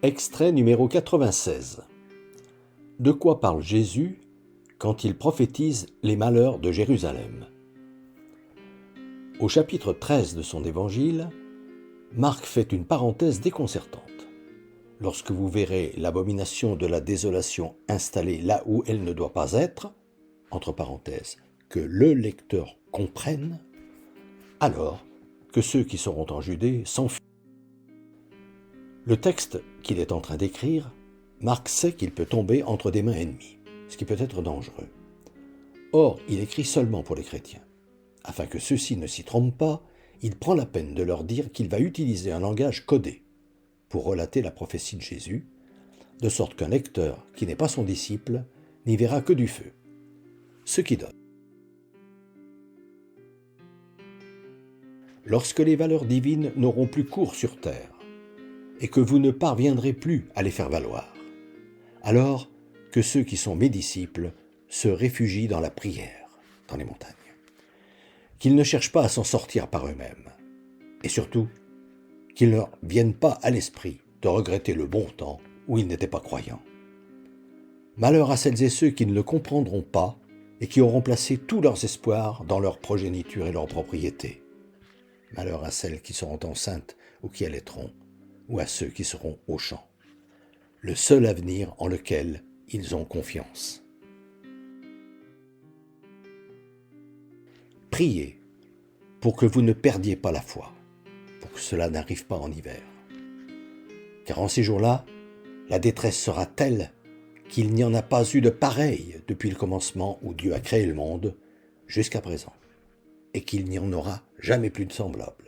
Extrait numéro 96. De quoi parle Jésus quand il prophétise les malheurs de Jérusalem? Au chapitre 13 de son évangile, Marc fait une parenthèse déconcertante. Lorsque vous verrez l'abomination de la désolation installée là où elle ne doit pas être, entre parenthèses, que le lecteur comprenne, alors que ceux qui seront en Judée s'enfuient. Le texte qu'il est en train d'écrire, Marc sait qu'il peut tomber entre des mains ennemies, ce qui peut être dangereux. Or, il écrit seulement pour les chrétiens. Afin que ceux-ci ne s'y trompent pas, il prend la peine de leur dire qu'il va utiliser un langage codé pour relater la prophétie de Jésus, de sorte qu'un lecteur qui n'est pas son disciple n'y verra que du feu. Ce qui donne. Lorsque les valeurs divines n'auront plus cours sur terre, et que vous ne parviendrez plus à les faire valoir, alors que ceux qui sont mes disciples se réfugient dans la prière, dans les montagnes, qu'ils ne cherchent pas à s'en sortir par eux-mêmes, et surtout, qu'ils ne leur viennent pas à l'esprit de regretter le bon temps où ils n'étaient pas croyants. Malheur à celles et ceux qui ne le comprendront pas et qui auront placé tous leurs espoirs dans leur progéniture et leur propriété. Malheur à celles qui seront enceintes ou qui allaiteront, ou à ceux qui seront aux champs. Le seul avenir en lequel ils ont confiance. Priez pour que vous ne perdiez pas la foi, pour que cela n'arrive pas en hiver. Car en ces jours-là, la détresse sera telle qu'il n'y en a pas eu de pareil depuis le commencement où Dieu a créé le monde jusqu'à présent, et qu'il n'y en aura jamais plus de semblable.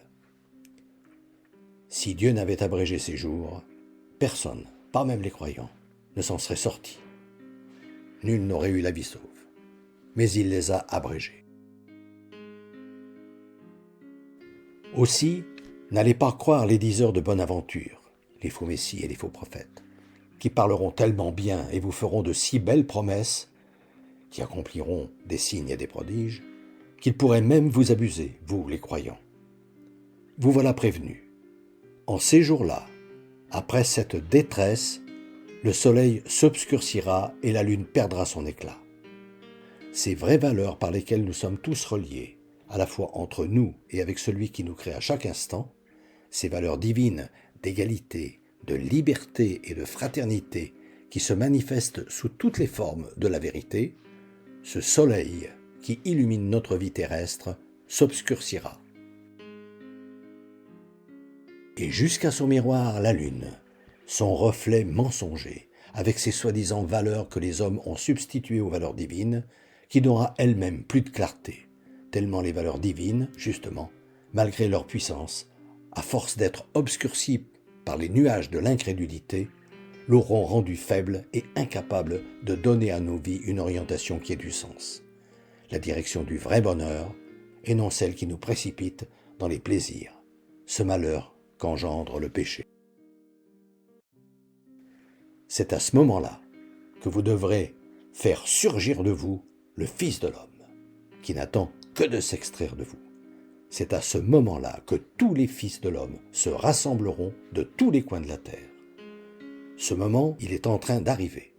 Si Dieu n'avait abrégé ces jours, personne, pas même les croyants, ne s'en serait sorti. Nul n'aurait eu la vie sauve, mais il les a abrégés. Aussi, n'allez pas croire les diseurs de bonne aventure, les faux messies et les faux prophètes, qui parleront tellement bien et vous feront de si belles promesses, qui accompliront des signes et des prodiges, qu'ils pourraient même vous abuser, vous les croyants. Vous voilà prévenus. En ces jours-là, après cette détresse, le soleil s'obscurcira et la lune perdra son éclat. Ces vraies valeurs par lesquelles nous sommes tous reliés, à la fois entre nous et avec celui qui nous crée à chaque instant, ces valeurs divines d'égalité, de liberté et de fraternité qui se manifestent sous toutes les formes de la vérité, ce soleil qui illumine notre vie terrestre s'obscurcira. Et jusqu'à son miroir, la lune, son reflet mensonger, avec ses soi-disant valeurs que les hommes ont substituées aux valeurs divines, qui n'aura elle-même plus de clarté, tellement les valeurs divines, justement, malgré leur puissance, à force d'être obscurcies par les nuages de l'incrédulité, l'auront rendue faible et incapable de donner à nos vies une orientation qui ait du sens, la direction du vrai bonheur, et non celle qui nous précipite dans les plaisirs, ce malheur qu'engendre le péché. C'est à ce moment-là que vous devrez faire surgir de vous le Fils de l'homme, qui n'attend que de s'extraire de vous. C'est à ce moment-là que tous les fils de l'homme se rassembleront de tous les coins de la terre. Ce moment, il est en train d'arriver.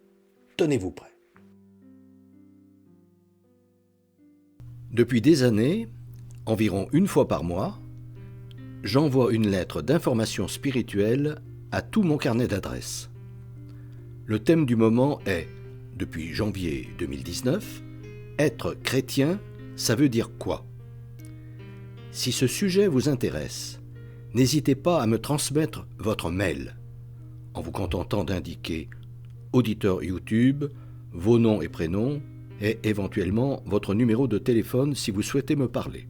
Tenez-vous prêts. Depuis des années, environ une fois par mois, j'envoie une lettre d'information spirituelle à tout mon carnet d'adresses. Le thème du moment est, depuis janvier 2019, être chrétien, ça veut dire quoi? Si ce sujet vous intéresse, n'hésitez pas à me transmettre votre mail, en vous contentant d'indiquer auditeur YouTube, vos noms et prénoms, et éventuellement votre numéro de téléphone si vous souhaitez me parler.